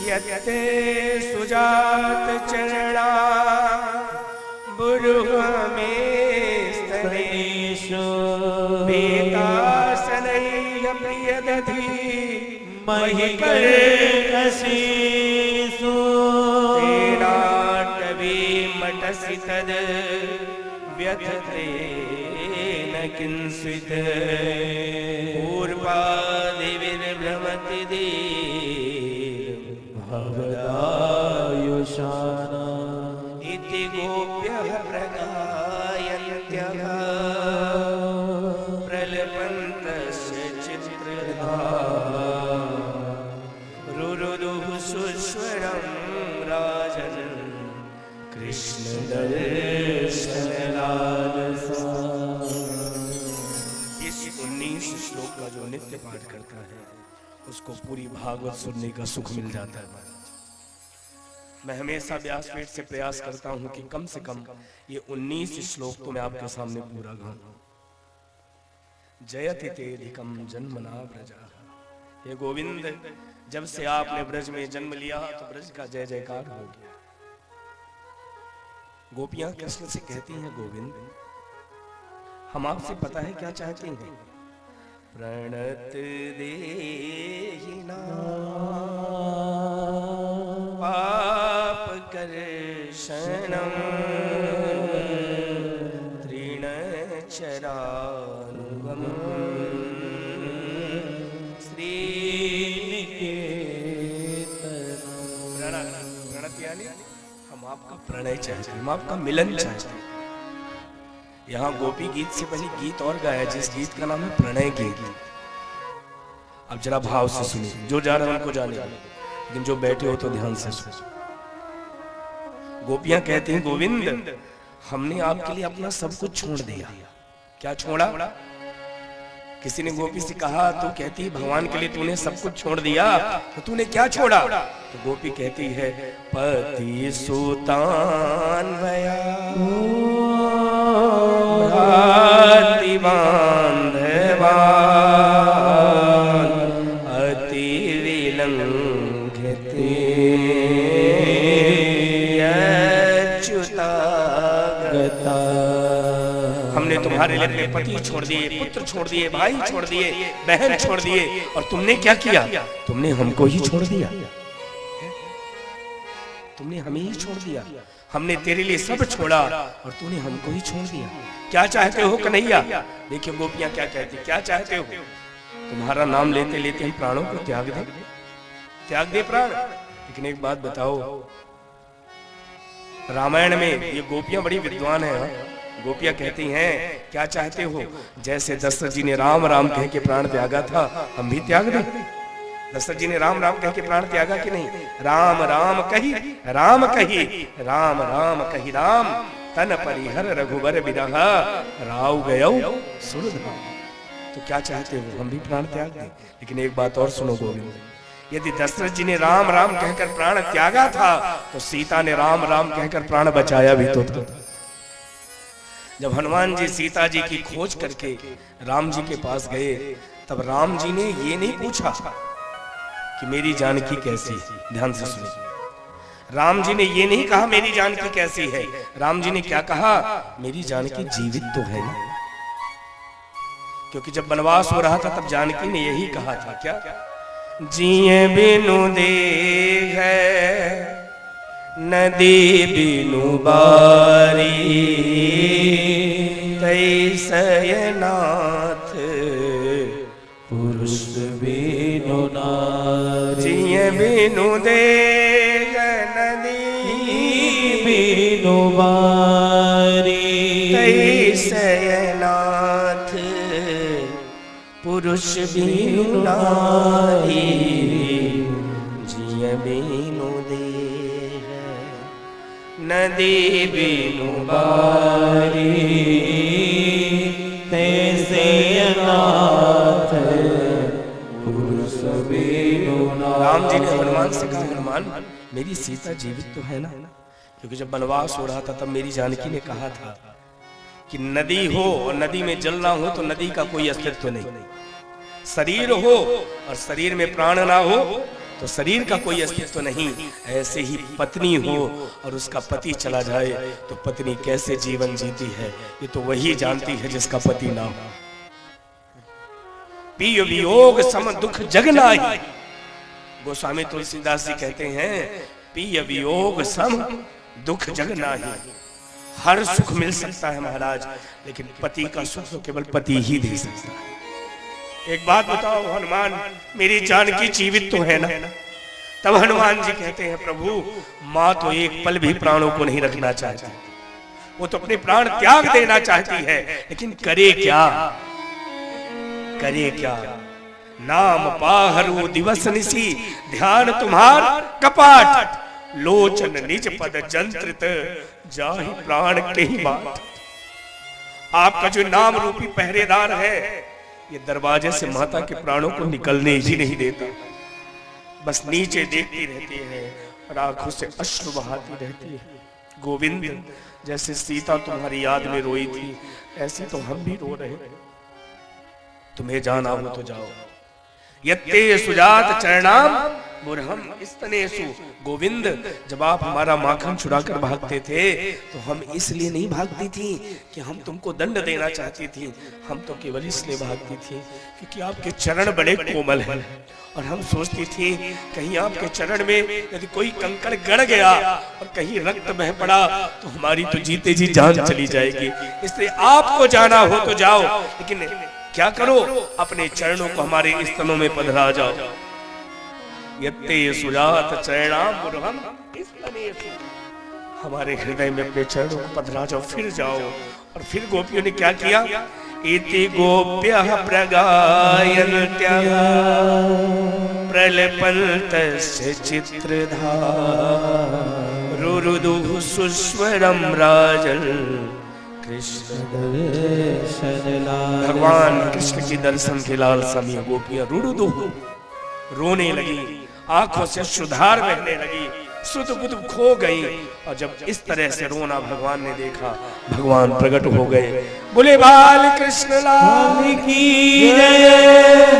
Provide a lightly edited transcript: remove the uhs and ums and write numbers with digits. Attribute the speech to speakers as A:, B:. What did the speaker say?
A: यत्ते सुजात चरणा बुरुह में स्तनेषु बेतासनैः प्रियदधि महिकर्कशीषु तेनाटवी मटसि तद् व्यथते न किंचित् पूर्वादिविर्भ्रमति भवदायुषाना इति गोप्यः प्रगायन्त्यः प्रलपन्तस्य चित्रधाः रुरुदुः सुस्वरं राजन् कृष्ण दर्शन लालसा। इस 19 श्लोक का जो नित्य पाठ करता है उसको पूरी भागवत सुनने का सुख मिल जाता है। मैं हमेशा व्यासपीठ से प्रयास करता हूं कि कम से कम ये 19 श्लोक तो मैं आपके सामने पूरा गाऊं। जयति तेधिकम जन्मना ब्रजा। हे गोविंद, जब से आपने ब्रज में जन्म लिया तो ब्रज का जय जयकार हो गया। गोपियां कृष्ण से कहती हैं, गोविंद हम आपसे पता है क्या चाहती हैं। प्रणत देहिना पाप कर्षणम तृणचरानुगमः श्रीनिकेतनम्। प्रणत यानी हम आपका प्रणय चाहते हैं, हम आपका मिलन चाहते हैं। यहाँ गोपी गीत से पहले गीत और गाया जिस गीत का नाम है प्रणय गीत। अब जरा भाव से सुनिए, जो जा रहे हैं उनको जाने, लेकिन जो बैठे हो तो ध्यान से सुनो। गोपियां कहती हैं, गोविंद हमने आपके लिए अपना सब कुछ छोड़ दिया। क्या छोड़ा? किसी ने गोपी से कहा तो कहती है, भगवान के लिए तूने सब कुछ छोड़ दिया, तो तूने क्या छोड़ा? तो गोपी कहती है, पति सुतान भया भाति बांधवान अति विलंघते अच्युतागता। हमने तुम्हारे लिए अपने पति छोड़ दिए, पुत्र छोड़ दिए, भाई छोड़ दिए, बहन छोड़ दिए, और तुमने क्या किया? तुमने हमको ही छोड़ दिया, तुमने हमें ही छोड़ दिया। हमने तेरे लिए सब छोड़ा और तूने हमको ही छोड़ दिया। क्या चाहते हो कन्हैया? देखिए गोपियां क्या कहती, क्या चाहते हो? तुम्हारा नाम लेते लेते हम प्राणों को त्याग दे प्राण। लेकिन एक बात बताओ, रामायण में ये गोपियां बड़ी विद्वान हैं। गोपियां कहती हैं, क्या चाहते हो? जैसे दशरथ जी ने राम राम कह के प्राण त्यागा था, हम भी त्याग दें। दशरथ जी ने राम राम कह के प्राण त्यागा कि नहीं? राम राम कही राम कही राम तन परिहर रघुबर बिरह राव गयो सुरधाम। तो क्या चाहते हो? हम भी प्राण त्याग दें। लेकिन एक बात और सुनो गोविंद, यदि दशरथ जी ने राम राम कहकर प्राण त्यागा था तो सीता ने राम राम कहकर प्राण बचाया भी तो था। जब हनुमान जी सीता जी की खोज करके राम जी के पास गए, तब राम जी ने ये नहीं पूछा कि मेरी जानकी कैसी है। ध्यान से सुनिए, राम जी ने ये नहीं कहा मेरी जानकी कैसी है। राम जी ने क्या कहा? मेरी जानकी जीवित तो है ना। क्योंकि जब वनवास हो रहा था तब जानकी ने यही कहा था, क्या? जिए बिनु देह नदी बिनु बारी तैसयनाथ पुरुष बिनु नारी। जिए बिनु देह नदी बिनु बारी तैसयनाथ पुरुष बिनु नारी। जिए बिनु देह नदी बिनु बारी तैसयनाथ पुरुष बिनु नारी। राम जी ने हनुमान से कहा, हनुमान मेरी सीता जीवित तो है ना? क्योंकि जब वनवास हो रहा था तब मेरी जानकी ने कहा था कि नदी हो और नदी में जल ना हो तो नदी का कोई अस्तित्व नहीं। शरीर हो और शरीर में प्राण ना हो तो शरीर का कोई अस्तित्व नहीं। ऐसे ही पत्नी हो और उसका पति चला जाए तो पत्नी कैसे जीवन जीती है, ये तो वही जानती है जिसका पति ना हो। पिय वियोग सम दुख जग नाही। गोस्वामी तुलसीदास जी कहते हैं पिय वियोग सम दुख जग नाही। हर सुख मिल सकता है महाराज, लेकिन पति का सुख तो केवल पति ही दे सकता है। एक बात बताओ हनुमान, मेरी जानकी जीवित तो है ना? तब हनुमान जी कहते हैं प्रभु माँ तो एक पल भी प्राणों को नहीं रखना चाहती, वो तो अपने प्राण त्याग देना चाहती है, लेकिन करे क्या, करे क्या? नाम पाहरु दिवस निसी ध्यान तुम्हार कपाट, लोचन निज पद जंत्रित जाहि प्राण के ही बात। आपका जो नाम रूपी पहरेदार है ये दरवाजे से माता के प्राणों को निकलने ही नहीं देता, बस नीचे देखती रहती है और आंखों से अश्रु बहाती रहती है। गोविंद जैसे सीता तुम्हारी याद में रोई थी, ऐसे तो हम भी रो रहे हैं। तुम्हें जाना हो तो जाओ। यत्ते सुजात चरणाम मुरहम स्तनेषु। गोविंद जब आप हमारा माखन छुड़ाकर भागते थे तो हम इसलिए नहीं भागती थी कि हम तुमको दंड देना चाहती थी, हम तो केवल इसलिए भागती थी क्योंकि आपके चरण बड़े कोमल हैं और हम सोचती थी कहीं आपके चरण में यदि कोई कंकड़ गड़ गया और कहीं रक्त बह पड़ा तो हमारी तो जीते जी जान चली जाएगी। इसलिए आपको जाना हो तो जाओ, लेकिन क्या करो, अपने चरणों को हमारे स्तनों में पधरा जाओ। यत्ते सुजात चरणाम मुरहम स्तनेषु। हमारे हृदय में अपने चरणों को पधरा जाओ, फिर जाओ। और फिर गोपियों ने क्या किया? इति गोप्यः प्रगायन्त्यः प्रलपन्तस्य चित्रधार रुरुदुः सुस्वरं राजन् कृष्ण दर्शन लाल। भगवान कृष्ण के दर्शन के लालसा में गोपियां रुरुदुः रोने लगी, आंखों से अश्रुधार बहने लगी, सुध बुध खो गई। और जब इस तरह से रोना भगवान ने देखा, भगवान प्रकट हो गए। बोले बाल कृष्ण लाल की जय।